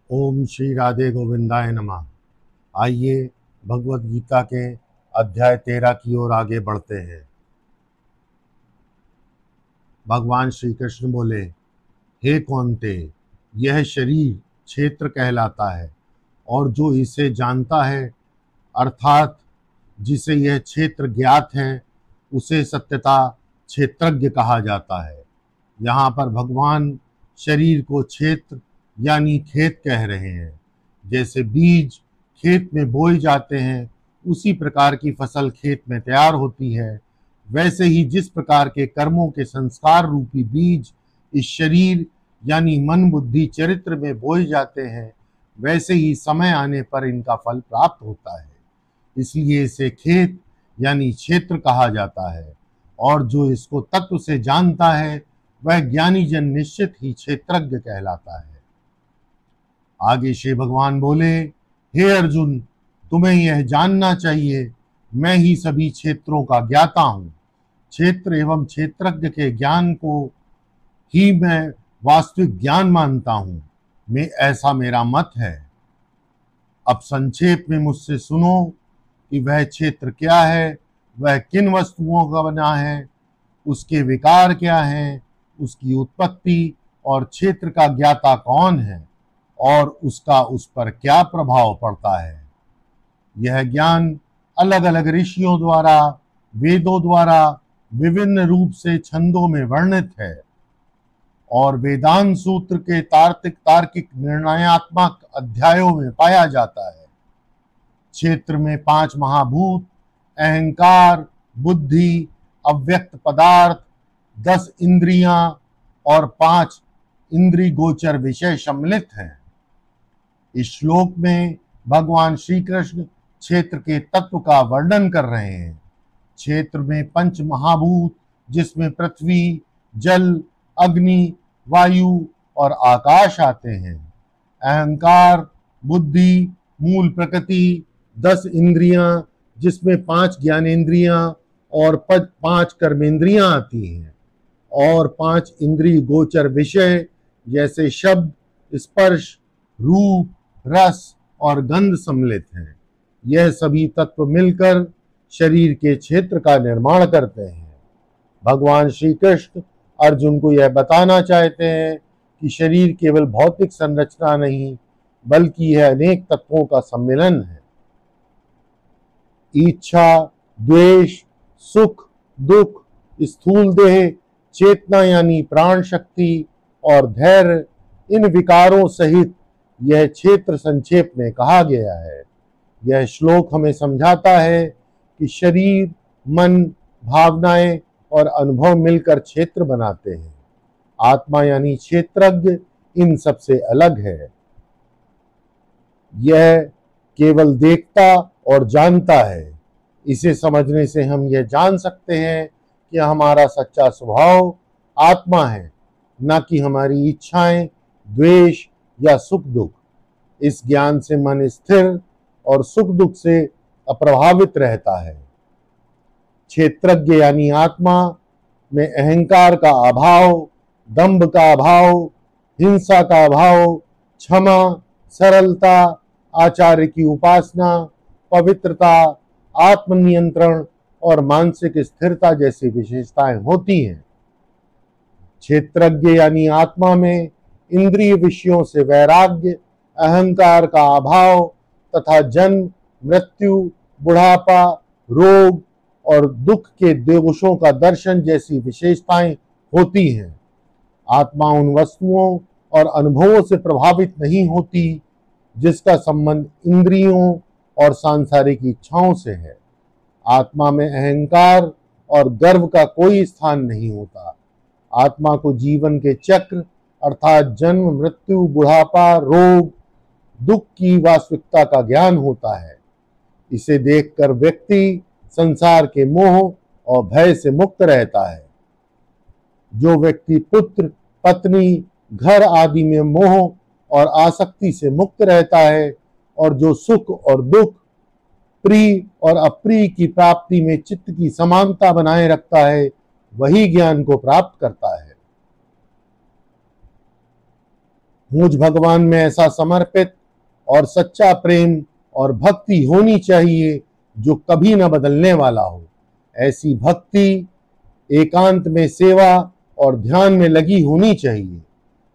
ओम श्री राधे गोविंदाय नमः। आइए भगवत गीता के अध्याय 13 की ओर आगे बढ़ते हैं। भगवान श्री कृष्ण बोले, हे कौन्ते, यह शरीर क्षेत्र कहलाता है और जो इसे जानता है अर्थात जिसे यह क्षेत्र ज्ञात है उसे सत्यता क्षेत्रज्ञ कहा जाता है। यहाँ पर भगवान शरीर को क्षेत्र यानी खेत कह रहे हैं। जैसे बीज खेत में बोए जाते हैं उसी प्रकार की फसल खेत में तैयार होती है, वैसे ही जिस प्रकार के कर्मों के संस्कार रूपी बीज इस शरीर यानी मन बुद्धि चरित्र में बोए जाते हैं, वैसे ही समय आने पर इनका फल प्राप्त होता है। इसलिए इसे खेत यानी क्षेत्र कहा जाता है और जो इसको तत्व से जानता है वह ज्ञानी जन निश्चित ही क्षेत्रज्ञ कहलाता है। आगे श्री भगवान बोले, हे अर्जुन, तुम्हें यह जानना चाहिए मैं ही सभी क्षेत्रों का ज्ञाता हूँ। क्षेत्र एवं क्षेत्रज्ञ के ज्ञान को ही मैं वास्तविक ज्ञान मानता हूँ। मैं ऐसा मेरा मत है। अब संक्षेप में मुझसे सुनो कि वह क्षेत्र क्या है, वह किन वस्तुओं का बना है, उसके विकार क्या हैं, उसकी उत्पत्ति और क्षेत्र का ज्ञाता कौन है और उसका उस पर क्या प्रभाव पड़ता है। यह ज्ञान अलग अलग ऋषियों द्वारा वेदों द्वारा विभिन्न रूप से छंदों में वर्णित है और वेदांत सूत्र के तार्किक निर्णयात्मक अध्यायों में पाया जाता है। क्षेत्र में 5 महाभूत अहंकार, बुद्धि, अव्यक्त पदार्थ, 10 इंद्रियां और 5 इंद्रिय गोचर विषय सम्मिलित हैं। इस श्लोक में भगवान श्री कृष्ण क्षेत्र के तत्व का वर्णन कर रहे हैं। क्षेत्र में 5 महाभूत जिसमें पृथ्वी, जल, अग्नि, वायु और आकाश आते हैं। अहंकार, बुद्धि, मूल प्रकृति, 10 इंद्रियां जिसमें 5 ज्ञानेंद्रियां और 5 कर्मेंद्रियां आती हैं और 5 इंद्रिय गोचर विषय जैसे शब्द, स्पर्श, रूप, रस और गंध सम्मिलित हैं। यह सभी तत्व मिलकर शरीर के क्षेत्र का निर्माण करते हैं। भगवान श्री कृष्ण अर्जुन को यह बताना चाहते हैं कि शरीर केवल भौतिक संरचना नहीं बल्कि यह अनेक तत्वों का सम्मिलन है। इच्छा, द्वेष, सुख, दुख, स्थूल देह, चेतना यानी प्राण शक्ति और धैर्य, इन विकारों सहित यह क्षेत्र संक्षेप में कहा गया है। यह श्लोक हमें समझाता है कि शरीर, मन, भावनाएं और अनुभव मिलकर क्षेत्र बनाते हैं। आत्मा यानी क्षेत्रज्ञ इन सबसे अलग है। यह केवल देखता और जानता है। इसे समझने से हम यह जान सकते हैं कि हमारा सच्चा स्वभाव आत्मा है, न कि हमारी इच्छाएं, द्वेष या सुख दुख। इस ज्ञान से मन स्थिर और सुख दुख से अप्रभावित रहता है। क्षेत्रज्ञ यानी आत्मा में अहंकार का अभाव, दंभ का अभाव, हिंसा का अभाव, क्षमा, सरलता, आचार्य की उपासना, पवित्रता, आत्मनियंत्रण और मानसिक स्थिरता जैसी विशेषताएं होती हैं। क्षेत्रज्ञ यानी आत्मा में इंद्रिय विषयों से वैराग्य, अहंकार का अभाव तथा जन्म, मृत्यु, बुढ़ापा, रोग और दुख के दोषों का दर्शन जैसी विशेषताएं होती हैं। आत्मा उन वस्तुओं और अनुभवों से प्रभावित नहीं होती जिसका संबंध इंद्रियों और सांसारिक इच्छाओं से है। आत्मा में अहंकार और गर्व का कोई स्थान नहीं होता। आत्मा को जीवन के चक्र अर्थात जन्म, मृत्यु, बुढ़ापा, रोग, दुख की वास्तविकता का ज्ञान होता है। इसे देखकर व्यक्ति संसार के मोह और भय से मुक्त रहता है। जो व्यक्ति पुत्र, पत्नी, घर आदि में मोह और आसक्ति से मुक्त रहता है और जो सुख और दुख, प्रिय और अप्रिय की प्राप्ति में चित्त की समानता बनाए रखता है, वही ज्ञान को प्राप्त करता है। मुझ भगवान में ऐसा समर्पित और सच्चा प्रेम और भक्ति होनी चाहिए जो कभी न बदलने वाला हो। ऐसी भक्ति एकांत में सेवा और ध्यान में लगी होनी चाहिए,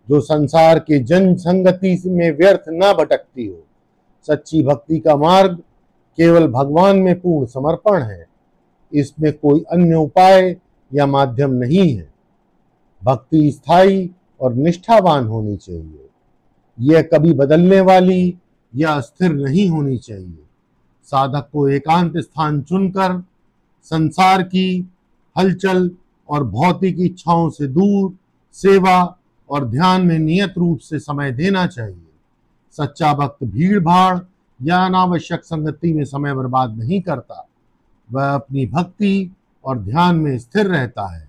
जो संसार के जन संगति में व्यर्थ न भटकती हो। सच्ची भक्ति का मार्ग केवल भगवान में पूर्ण समर्पण है। इसमें कोई अन्य उपाय या माध्यम नहीं है। भक्ति स्थायी और निष्ठावान होनी चाहिए। यह कभी बदलने वाली या अस्थिर नहीं होनी चाहिए। साधक को एकांत स्थान चुनकर संसार की हलचल और भौतिक इच्छाओं से दूर सेवा और ध्यान में नियत रूप से समय देना चाहिए। सच्चा भक्त भीड़ भाड़ या अनावश्यक संगति में समय बर्बाद नहीं करता। वह अपनी भक्ति और ध्यान में स्थिर रहता है।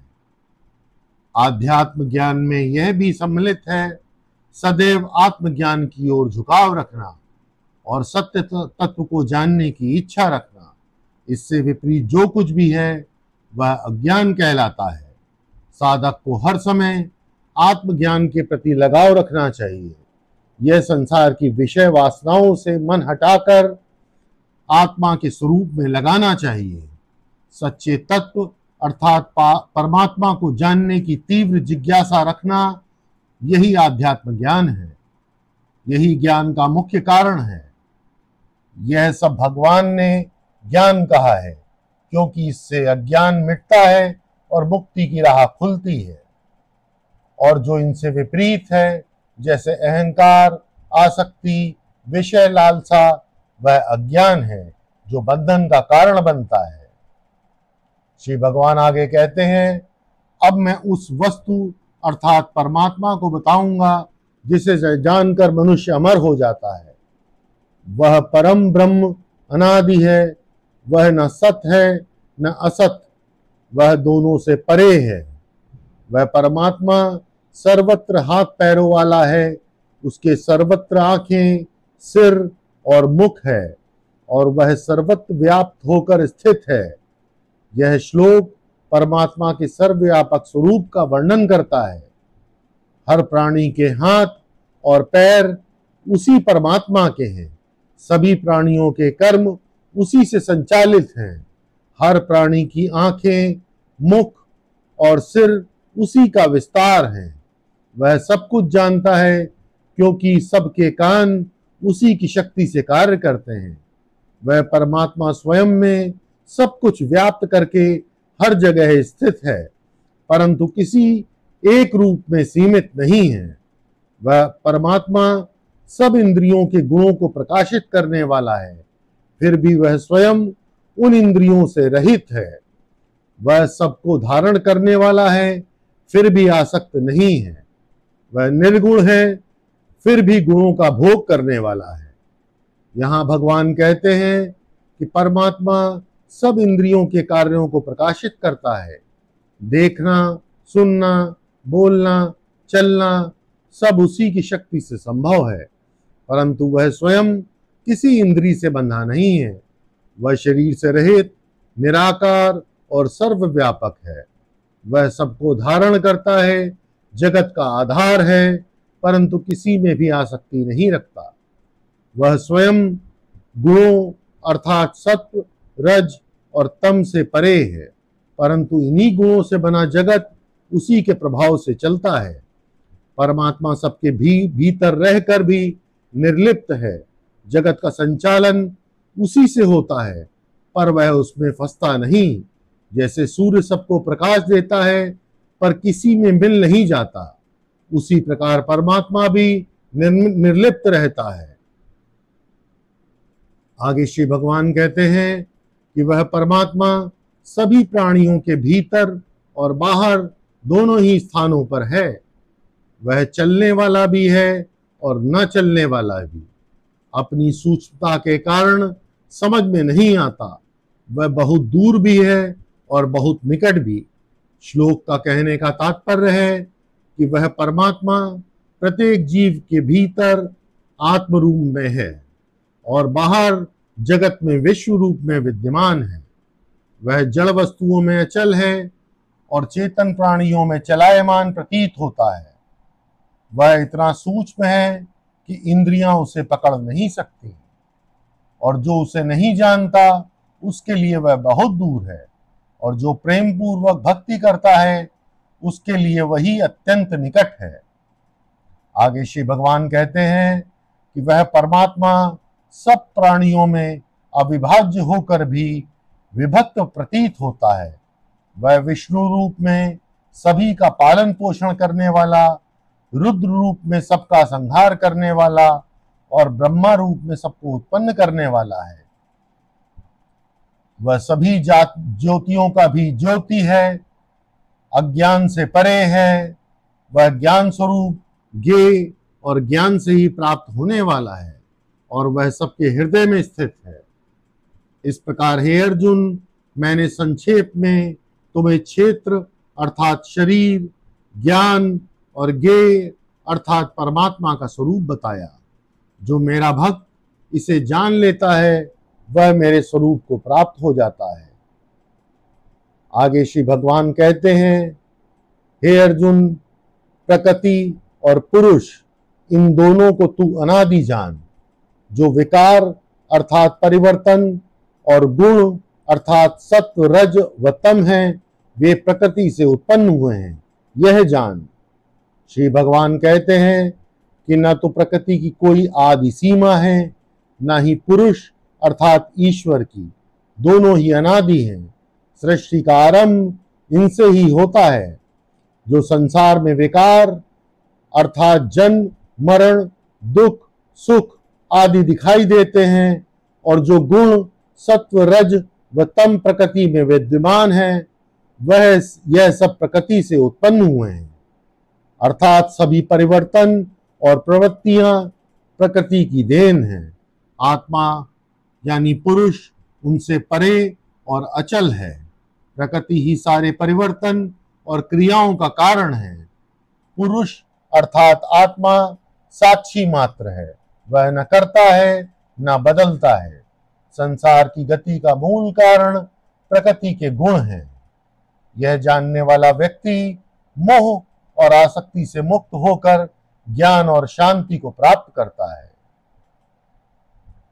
आध्यात्म ज्ञान में यह भी सम्मिलित है सदैव आत्मज्ञान की ओर झुकाव रखना और सत्य तत्व को जानने की इच्छा रखना। इससे विपरीत जो कुछ भी है वह अज्ञान कहलाता है। साधक को हर समय आत्मज्ञान के प्रति लगाव रखना चाहिए। यह संसार की विषय वासनाओं से मन हटाकर आत्मा के स्वरूप में लगाना चाहिए। सच्चे तत्व अर्थात परमात्मा को जानने की तीव्र जिज्ञासा रखना, यही आध्यात्म ज्ञान है। यही ज्ञान का मुख्य कारण है। यह सब भगवान ने ज्ञान कहा है, क्योंकि इससे अज्ञान मिटता है और मुक्ति की राह खुलती है। और जो इनसे विपरीत है, जैसे अहंकार, आसक्ति, विषय लालसा, वह अज्ञान है जो बंधन का कारण बनता है। श्री भगवान आगे कहते हैं, अब मैं उस वस्तु अर्थात परमात्मा को बताऊंगा जिसे जानकर मनुष्य अमर हो जाता है। वह परम ब्रह्म अनादि है। वह न सत है न असत, वह दोनों से परे है। वह परमात्मा सर्वत्र हाथ पैरों वाला है। उसके सर्वत्र आंखें, सिर और मुख है और वह सर्वत्र व्याप्त होकर स्थित है। यह श्लोक परमात्मा के सर्वव्यापक स्वरूप का वर्णन करता है। हर प्राणी के हाथ और पैर उसी परमात्मा के हैं। सभी प्राणियों के कर्म उसी से संचालित हैं। हर प्राणी की आंखें, मुख और सिर उसी का विस्तार है। वह सब कुछ जानता है, क्योंकि सबके कान उसी की शक्ति से कार्य करते हैं। वह परमात्मा स्वयं में सब कुछ व्याप्त करके हर जगह स्थित है, परंतु किसी एक रूप में सीमित नहीं है। वह परमात्मा सब इंद्रियों के गुणों को प्रकाशित करने वाला है, फिर भी वह स्वयं उन इंद्रियों से रहित है। वह सबको धारण करने वाला है, फिर भी आसक्त नहीं है। वह निर्गुण है, फिर भी गुणों का भोग करने वाला है। यहाँ भगवान कहते हैं कि परमात्मा सब इंद्रियों के कार्यों को प्रकाशित करता है। देखना, सुनना, बोलना, चलना सब उसी की शक्ति से संभव है, परंतु वह स्वयं किसी इंद्री से बंधा नहीं है। वह शरीर से रहित, निराकार और सर्वव्यापक है। वह सबको धारण करता है, जगत का आधार है, परंतु किसी में भी आसक्ति नहीं रखता। वह स्वयं गुणों अर्थात सत्व, रज और तम से परे है, परंतु इन्हीं गुणों से बना जगत उसी के प्रभाव से चलता है। परमात्मा सबके भीतर रहकर भी निर्लिप्त है। जगत का संचालन उसी से होता है, पर वह उसमें फंसता नहीं। जैसे सूर्य सबको प्रकाश देता है पर किसी में मिल नहीं जाता, उसी प्रकार परमात्मा भी निर्लिप्त रहता है। आगे श्री भगवान कहते हैं कि वह परमात्मा सभी प्राणियों के भीतर और बाहर दोनों ही स्थानों पर है। वह चलने वाला भी है और न चलने वाला भी। अपनी सूक्ष्मता के कारण समझ में नहीं आता। वह बहुत दूर भी है और बहुत निकट भी। श्लोक का कहने का तात्पर्य है कि वह परमात्मा प्रत्येक जीव के भीतर आत्म रूप में है और बाहर जगत में विश्व रूप में विद्यमान है। वह जड़ वस्तुओं में अचल है और चेतन प्राणियों में चलायमान प्रतीत होता है। वह इतना सूक्ष्म है कि इंद्रियां उसे पकड़ नहीं सकती, और जो उसे नहीं जानता उसके लिए वह बहुत दूर है, और जो प्रेम पूर्वक भक्ति करता है उसके लिए वही अत्यंत निकट है। आगे श्री भगवान कहते हैं कि वह परमात्मा सब प्राणियों में अविभाज्य होकर भी विभक्त प्रतीत होता है। वह विष्णु रूप में सभी का पालन पोषण करने वाला, रुद्र रूप में सबका संहार करने वाला और ब्रह्मा रूप में सबको उत्पन्न करने वाला है। वह सभी ज्योतियों का भी ज्योति है, अज्ञान से परे है। वह ज्ञान स्वरूप ज्ञेय और ज्ञान से ही प्राप्त होने वाला है, और वह सबके हृदय में स्थित है। इस प्रकार हे अर्जुन, मैंने संक्षेप में तुम्हें क्षेत्र अर्थात शरीर, ज्ञान और ज्ञेय अर्थात परमात्मा का स्वरूप बताया। जो मेरा भक्त इसे जान लेता है वह मेरे स्वरूप को प्राप्त हो जाता है। आगे श्री भगवान कहते हैं, हे अर्जुन, प्रकृति और पुरुष इन दोनों को तू अनादि जान। जो विकार अर्थात परिवर्तन और गुण अर्थात सत्व, रज व तम हैं, वे प्रकृति से उत्पन्न हुए हैं, यह जान। श्री भगवान कहते हैं कि न तो प्रकृति की कोई आदि सीमा है, न ही पुरुष अर्थात ईश्वर की, दोनों ही अनादि हैं। सृष्टि का आरंभ इनसे ही होता है। जो संसार में विकार अर्थात जन्म, मरण, दुख, सुख आदि दिखाई देते हैं, और जो गुण सत्व, रज व तम प्रकृति में विद्यमान है, वह यह सब प्रकृति से उत्पन्न हुए हैं। अर्थात सभी परिवर्तन और प्रवृत्तियां प्रकृति की देन हैं। आत्मा यानी पुरुष उनसे परे और अचल है। प्रकृति ही सारे परिवर्तन और क्रियाओं का कारण है। पुरुष अर्थात आत्मा साक्षी मात्र है, वह न करता है न बदलता है। संसार की गति का मूल कारण प्रकृति के गुण हैं। यह जानने वाला व्यक्ति मोह और आसक्ति से मुक्त होकर ज्ञान और शांति को प्राप्त करता है।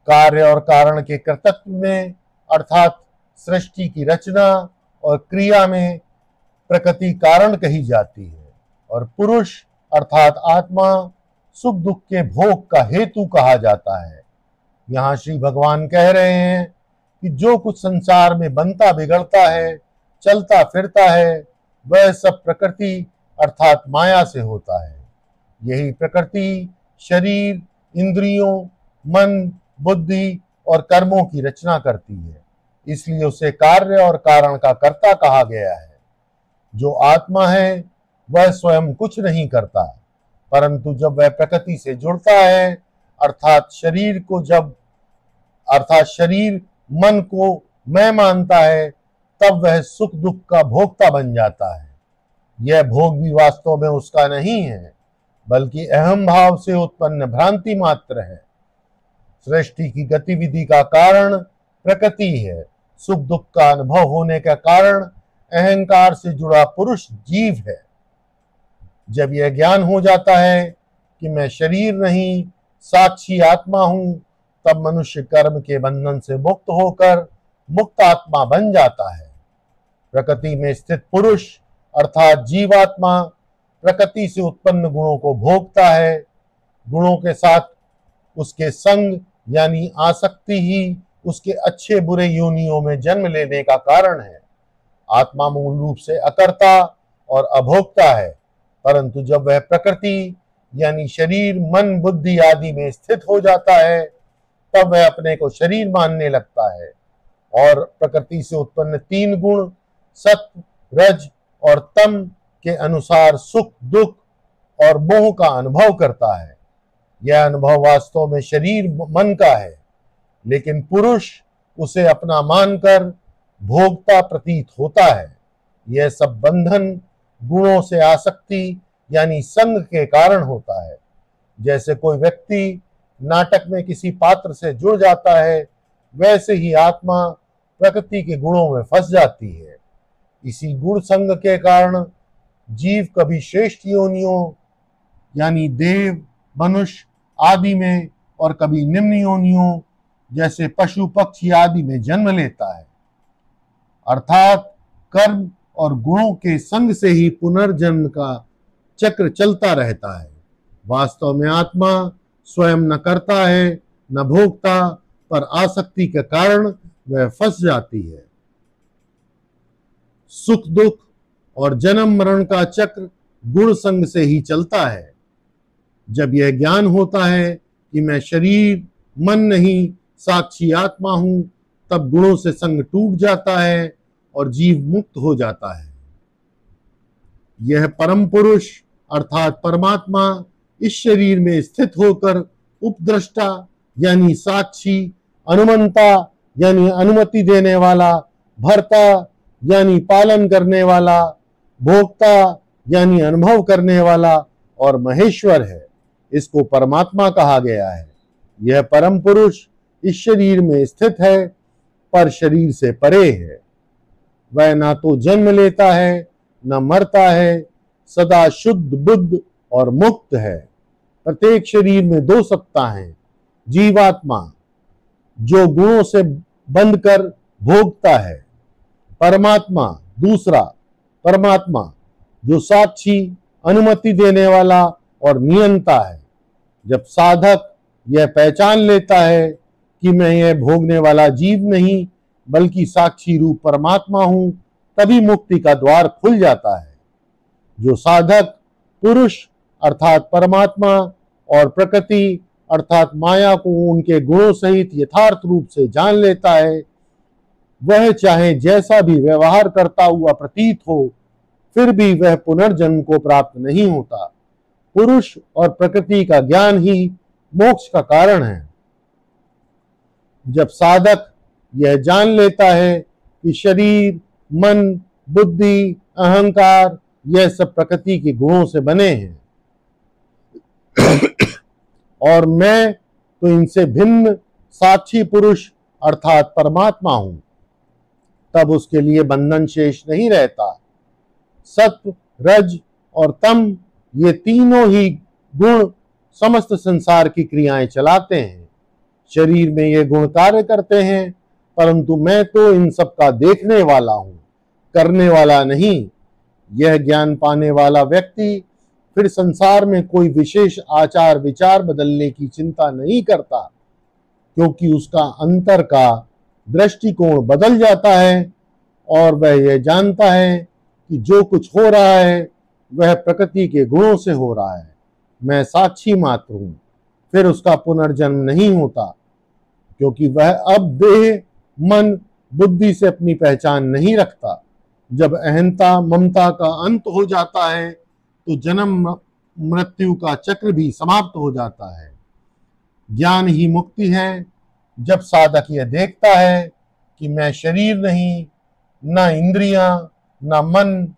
कार्य और कारण के कर्तव्य में अर्थात सृष्टि की रचना और क्रिया में प्रकृति कारण कही जाती है, और पुरुष अर्थात आत्मा सुख दुख के भोग का हेतु कहा जाता है। यहाँ श्री भगवान कह रहे हैं कि जो कुछ संसार में बनता बिगड़ता है, चलता फिरता है, वह सब प्रकृति अर्थात माया से होता है। यही प्रकृति शरीर, इंद्रियों, मन, बुद्धि और कर्मों की रचना करती है, इसलिए उसे कार्य और कारण का कर्ता कहा गया है। जो आत्मा है वह स्वयं कुछ नहीं करता, परंतु जब वह प्रकृति से जुड़ता है अर्थात शरीर मन को मैं मानता है, तब वह सुख दुख का भोक्ता बन जाता है। यह भोग भी वास्तव में उसका नहीं है, बल्कि अहम भाव से उत्पन्न भ्रांति मात्र है। सृष्टि की गतिविधि का कारण प्रकृति है। सुख दुख का अनुभव होने का कारण अहंकार से जुड़ा पुरुष जीव है। जब यह ज्ञान हो जाता है कि मैं शरीर नहीं साक्षी आत्मा हूं, तब मनुष्य कर्म के बंधन से मुक्त होकर मुक्त आत्मा बन जाता है। प्रकृति में स्थित पुरुष अर्थात जीवात्मा प्रकृति से उत्पन्न गुणों को भोगता है। गुणों के साथ उसके संग यानी आसक्ति ही उसके अच्छे बुरे योनियों में जन्म लेने का कारण है। आत्मा मूल रूप से अकर्ता और अभोक्ता है, परंतु जब वह प्रकृति यानी शरीर, मन, बुद्धि आदि में स्थित हो जाता है, तब वह अपने को शरीर मानने लगता है और प्रकृति से उत्पन्न तीन गुण सत्व, रज और तम के अनुसार सुख, दुख और मोह का अनुभव करता है। यह अनुभव वास्तव में शरीर मन का है, लेकिन पुरुष उसे अपना मानकर भोगता प्रतीत होता है। यह सब बंधन गुणों से आसक्ति यानी संग के कारण होता है। जैसे कोई व्यक्ति नाटक में किसी पात्र से जुड़ जाता है, वैसे ही आत्मा प्रकृति के गुणों में फंस जाती है। इसी गुण संग के कारण जीव कभी श्रेष्ठ योनियों यानी देव, मनुष्य आदि में और कभी निम्न योनियों जैसे पशु पक्षी आदि में जन्म लेता है। अर्थात कर्म और गुणों के संग से ही पुनर्जन्म का चक्र चलता रहता है। वास्तव में आत्मा स्वयं न करता है न भोगता, पर आसक्ति के कारण वह फंस जाती है। सुख दुख और जन्म मरण का चक्र गुण संग से ही चलता है। जब यह ज्ञान होता है कि मैं शरीर मन नहीं साक्षी आत्मा हूं, तब गुणों से संग टूट जाता है और जीव मुक्त हो जाता है। यह परम पुरुष अर्थात परमात्मा इस शरीर में स्थित होकर उपद्रष्टा यानी साक्षी, अनुमंता यानी अनुमति देने वाला, भर्ता यानी पालन करने वाला, भोक्ता यानी अनुभव करने वाला और महेश्वर है। इसको परमात्मा कहा गया है। यह परम पुरुष इस शरीर में स्थित है, पर शरीर से परे है। वह ना तो जन्म लेता है न मरता है, सदा शुद्ध बुद्ध और मुक्त है। प्रत्येक शरीर में दो सत्ता हैं, जीवात्मा जो गुणों से बंधकर भोगता है, परमात्मा दूसरा, परमात्मा जो साक्षी, अनुमति देने वाला और नियंता है। जब साधक यह पहचान लेता है कि मैं यह भोगने वाला जीव नहीं बल्कि साक्षी रूप परमात्मा हूं, तभी मुक्ति का द्वार खुल जाता है। जो साधक पुरुष अर्थात परमात्मा और प्रकृति अर्थात माया को उनके गुणों सहित यथार्थ रूप से जान लेता है, वह चाहे जैसा भी व्यवहार करता हुआ प्रतीत हो, फिर भी वह पुनर्जन्म को प्राप्त नहीं होता। पुरुष और प्रकृति का ज्ञान ही मोक्ष का कारण है। जब साधक यह जान लेता है कि शरीर, मन, बुद्धि, अहंकार यह सब प्रकृति के गुणों से बने हैं और मैं तो इनसे भिन्न साक्षी पुरुष अर्थात परमात्मा हूं, तब उसके लिए बंधन शेष नहीं रहता। सत्व, रज और तम ये तीनों ही गुण समस्त संसार की क्रियाएं चलाते हैं। शरीर में ये गुण कार्य करते हैं, परंतु मैं तो इन सब का देखने वाला हूं, करने वाला नहीं। यह ज्ञान पाने वाला व्यक्ति फिर संसार में कोई विशेष आचार विचार बदलने की चिंता नहीं करता, क्योंकि उसका अंतर का दृष्टिकोण बदल जाता है और वह यह जानता है कि जो कुछ हो रहा है वह प्रकृति के गुणों से हो रहा है। मैं साक्षी मात्र हूं। फिर उसका पुनर्जन्म नहीं होता, क्योंकि वह अब देह, मन, बुद्धि से अपनी पहचान नहीं रखता। जब अहंता, ममता का अंत हो जाता है तो जन्म मृत्यु का चक्र भी समाप्त हो जाता है। ज्ञान ही मुक्ति है। जब साधक यह देखता है कि मैं शरीर नहीं, न इंद्रियां, न मन,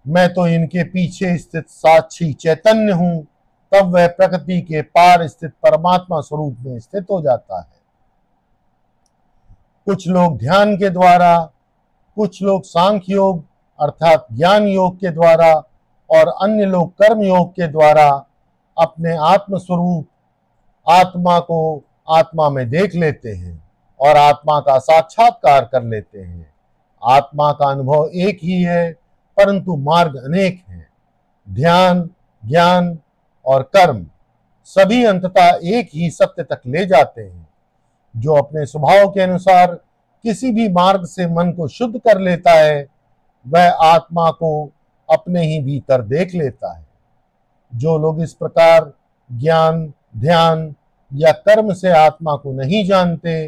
मैं तो इनके पीछे स्थित साक्षी चैतन्य हूं, तब वह प्रकृति के पार स्थित परमात्मा स्वरूप में स्थित हो जाता है। कुछ लोग ध्यान के द्वारा, कुछ लोग सांख्य योग अर्थात ज्ञान योग के द्वारा और अन्य लोग कर्म योग के द्वारा अपने आत्म स्वरूप आत्मा को आत्मा में देख लेते हैं और आत्मा का साक्षात्कार कर लेते हैं। आत्मा का अनुभव एक ही है, परंतु मार्ग अनेक हैं। ध्यान, ज्ञान और कर्म सभी अंततः एक ही सत्य तक ले जाते हैं। जो अपने स्वभाव के अनुसार किसी भी मार्ग से मन को शुद्ध कर लेता है, वह आत्मा को अपने ही भीतर देख लेता है। जो लोग इस प्रकार ज्ञान, ध्यान या कर्म से आत्मा को नहीं जानते,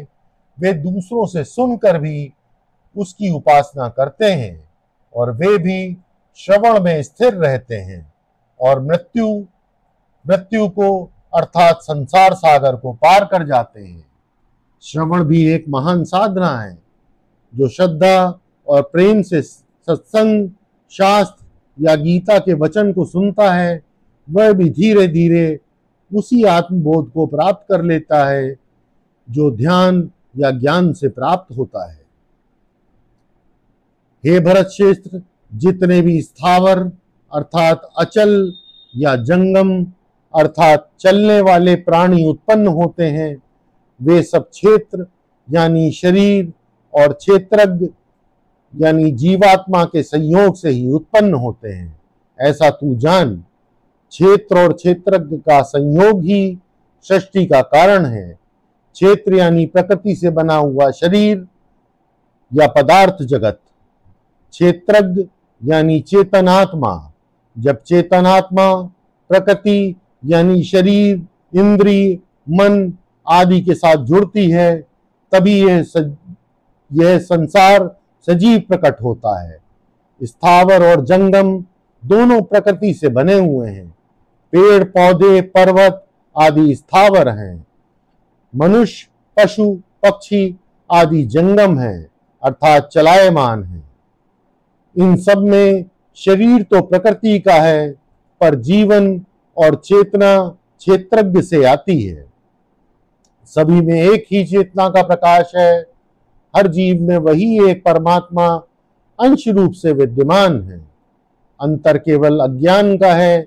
वे दूसरों से सुनकर भी उसकी उपासना करते हैं और वे भी श्रवण में स्थिर रहते हैं और मृत्यु को अर्थात संसार सागर को पार कर जाते हैं। श्रवण भी एक महान साधना है। जो श्रद्धा और प्रेम से सत्संग, शास्त्र या गीता के वचन को सुनता है, वह भी धीरे धीरे उसी आत्मबोध को प्राप्त कर लेता है जो ध्यान या ज्ञान से प्राप्त होता है। हे भरत क्षेत्र, जितने भी स्थावर अर्थात अचल या जंगम अर्थात चलने वाले प्राणी उत्पन्न होते हैं, वे सब क्षेत्र यानी शरीर और क्षेत्रज्ञ यानी जीवात्मा के संयोग से ही उत्पन्न होते हैं। ऐसा तू जान, क्षेत्र और क्षेत्रज्ञ का संयोग ही सृष्टि का कारण है। क्षेत्र यानी प्रकृति से बना हुआ शरीर या पदार्थ जगत, क्षेत्रज्ञ यानी चेतनात्मा। जब चेतनात्मा प्रकृति यानी शरीर, इंद्रिय, मन आदि के साथ जुड़ती है, तभी यह संसार सजीव प्रकट होता है। स्थावर और जंगम दोनों प्रकृति से बने हुए हैं। पेड़ पौधे पर्वत आदि स्थावर हैं, मनुष्य पशु पक्षी आदि जंगम हैं अर्थात चलायमान हैं। इन सब में शरीर तो प्रकृति का है, पर जीवन और चेतना क्षेत्रज्ञ से आती है। सभी में एक ही चेतना का प्रकाश है। हर जीव में वही एक परमात्मा अंश रूप से विद्यमान है। अंतर केवल अज्ञान का है।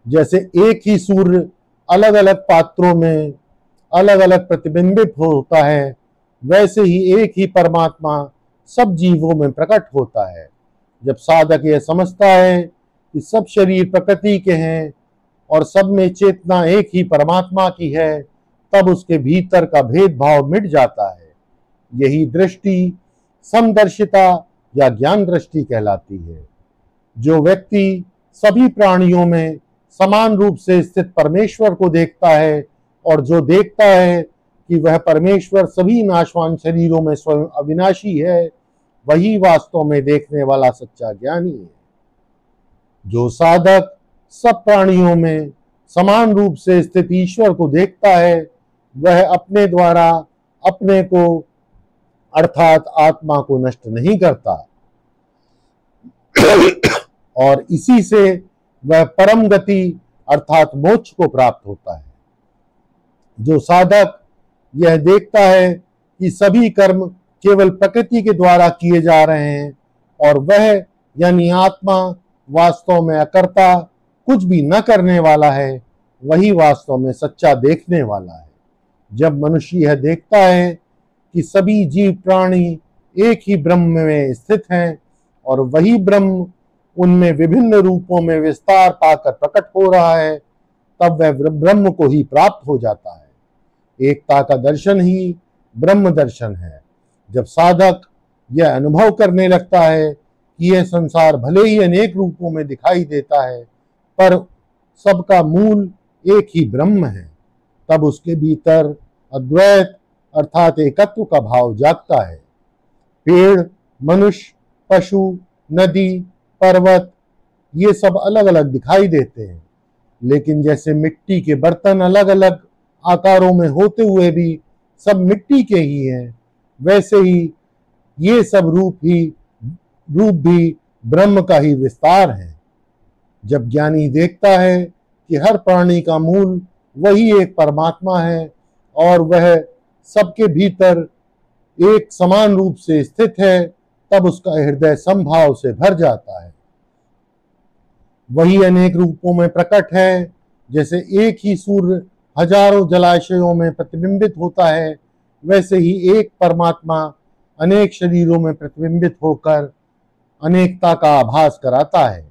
जैसे एक ही सूर्य अलग अलग पात्रों में अलग अलग प्रतिबिंबित होता है, वैसे ही एक ही परमात्मा सब जीवों में प्रकट होता है। जब साधक यह समझता है कि सब शरीर प्रकृति के हैं और सब में चेतना एक ही परमात्मा की है, तब उसके भीतर का भेदभाव मिट जाता है। यही दृष्टि समदर्शिता या ज्ञान दृष्टि कहलाती है। जो व्यक्ति सभी प्राणियों में समान रूप से स्थित परमेश्वर को देखता है और जो देखता है कि वह परमेश्वर सभी नाशवान शरीरों में स्वयं अविनाशी है, वही वास्तव में देखने वाला सच्चा ज्ञानी है। जो साधक सब प्राणियों में समान रूप से स्थित ईश्वर को देखता है, वह अपने द्वारा अपने को अर्थात आत्मा को नष्ट नहीं करता और इसी से वह परम गति अर्थात मोक्ष को प्राप्त होता है। जो साधक यह देखता है कि सभी कर्म केवल प्रकृति के द्वारा किए जा रहे हैं और वह यानी आत्मा वास्तव में अकर्ता कुछ भी न करने वाला है, वही वास्तव में सच्चा देखने वाला है। जब मनुष्य यह देखता है कि सभी जीव प्राणी एक ही ब्रह्म में स्थित हैं और वही ब्रह्म उनमें विभिन्न रूपों में विस्तार पाकर प्रकट हो रहा है, तब वह ब्रह्म को ही प्राप्त हो जाता है। एकता का दर्शन ही ब्रह्म दर्शन है। जब साधक यह अनुभव करने लगता है कि यह संसार भले ही अनेक रूपों में दिखाई देता है, पर सबका मूल एक ही ब्रह्म है, तब उसके भीतर अद्वैत अर्थात एकत्व का भाव जागता है। पेड़, मनुष्य, पशु, नदी, पर्वत ये सब अलग अलग दिखाई देते हैं, लेकिन जैसे मिट्टी के बर्तन अलग अलग आकारों में होते हुए भी सब मिट्टी के ही हैं, वैसे ही ये सब रूप भी ब्रह्म का ही विस्तार है। जब ज्ञानी देखता है कि हर प्राणी का मूल वही एक परमात्मा है और वह सबके भीतर एक समान रूप से स्थित है, तब उसका हृदय समभाव से भर जाता है। वही अनेक रूपों में प्रकट है। जैसे एक ही सूर्य हजारों जलाशयों में प्रतिबिंबित होता है, वैसे ही एक परमात्मा अनेक शरीरों में प्रतिबिंबित होकर अनेकता का आभास कराता है।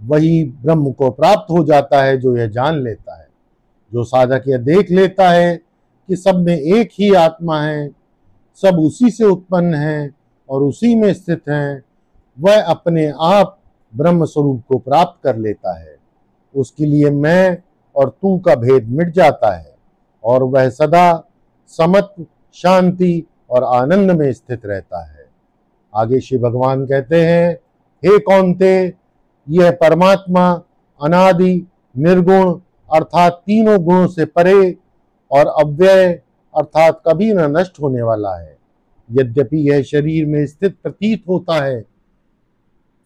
वही ब्रह्म को प्राप्त हो जाता है जो यह जान लेता है। जो साधक यह देख लेता है कि सब में एक ही आत्मा है, सब उसी से उत्पन्न है और उसी में स्थित हैं, वह अपने आप ब्रह्म स्वरूप को प्राप्त कर लेता है। उसके लिए मैं और तू का भेद मिट जाता है और वह सदा समत्व, शांति और आनंद में स्थित रहता है। आगे श्री भगवान कहते हैं, हे कौन्ते, यह परमात्मा अनादि निर्गुण अर्थात तीनों गुणों से परे और अव्यय अर्थात कभी न नष्ट होने वाला है। यद्यपि यह शरीर में स्थित प्रतीत होता है,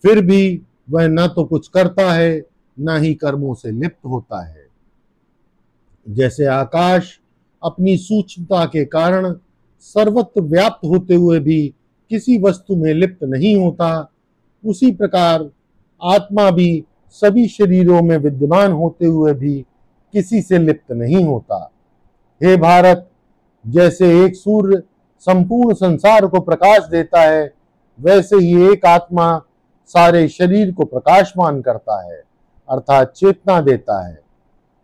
फिर भी वह न तो कुछ करता है न ही कर्मों से लिप्त होता है। जैसे आकाश अपनी सूक्ष्मता के कारण सर्वत्र व्याप्त होते हुए भी किसी वस्तु में लिप्त नहीं होता, उसी प्रकार आत्मा भी सभी शरीरों में विद्यमान होते हुए भी किसी से लिप्त नहीं होता। हे भारत, जैसे एक सूर्य संपूर्ण संसार को प्रकाश देता है, वैसे ही एक आत्मा सारे शरीर को प्रकाशमान करता है, अर्थात चेतना देता है,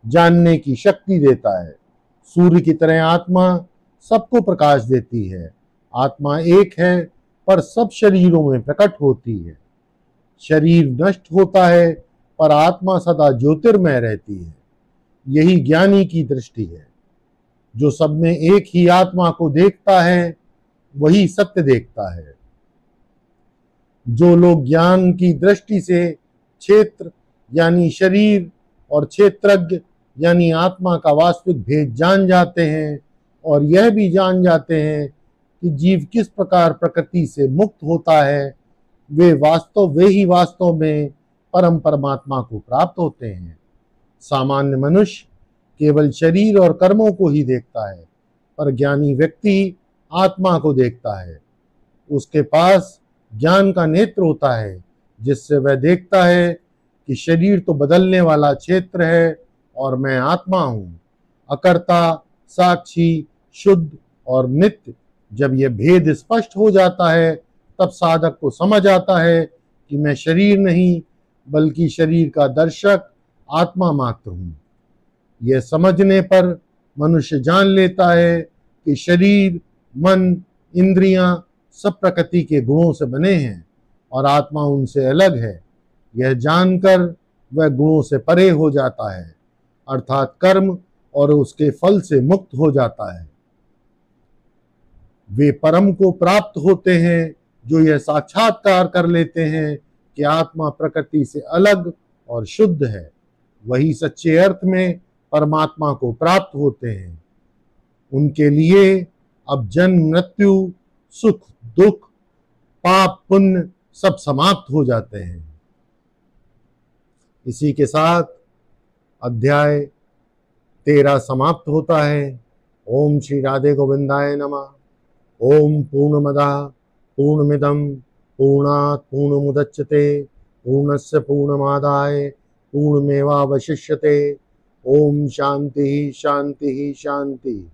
जानने की शक्ति देता है। सूर्य की तरह आत्मा सबको प्रकाश देती है। आत्मा एक है, पर सब शरीरों में प्रकट होती है। शरीर नष्ट होता है, पर आत्मा सदा ज्योतिर्मय रहती है। यही ज्ञानी की दृष्टि है। जो सब में एक ही आत्मा को देखता है, वही सत्य देखता है। जो लोग ज्ञान की दृष्टि से क्षेत्र यानी शरीर और क्षेत्रज्ञ यानी आत्मा का वास्तविक भेद जान जाते हैं और यह भी जान जाते हैं कि जीव किस प्रकार प्रकृति से मुक्त होता है, वे ही वास्तव में परम परमात्मा को प्राप्त होते हैं। सामान्य मनुष्य केवल शरीर और कर्मों को ही देखता है, पर ज्ञानी व्यक्ति आत्मा को देखता है। उसके पास ज्ञान का नेत्र होता है, जिससे वह देखता है कि शरीर तो बदलने वाला क्षेत्र है और मैं आत्मा हूँ, अकर्ता, साक्षी, शुद्ध और नित्य। जब यह भेद स्पष्ट हो जाता है, तब साधक को समझ आता है कि मैं शरीर नहीं, बल्कि शरीर का दर्शक आत्मा मात्र हूँ। यह समझने पर मनुष्य जान लेता है कि शरीर, मन, इंद्रियां सब प्रकृति के गुणों से बने हैं और आत्मा उनसे अलग है। यह जानकर वह गुणों से परे हो जाता है, अर्थात कर्म और उसके फल से मुक्त हो जाता है। वे परम को प्राप्त होते हैं जो यह साक्षात्कार कर लेते हैं कि आत्मा प्रकृति से अलग और शुद्ध है। वही सच्चे अर्थ में परमात्मा को प्राप्त होते हैं। उनके लिए अब जन्म, मृत्यु, सुख, दुख, पाप, पुण्य सब समाप्त हो जाते हैं। इसी के साथ अध्याय 13 समाप्त होता है। ओम श्री राधे गोविंदाय नमः। ओम पूर्णमदः पूर्णमिदं पूर्णात् पूर्णमुदच्यते पूर्णस्य पूर्णमादाय पूर्णमेवावशिष्यते। ओम शांति शांति शांति।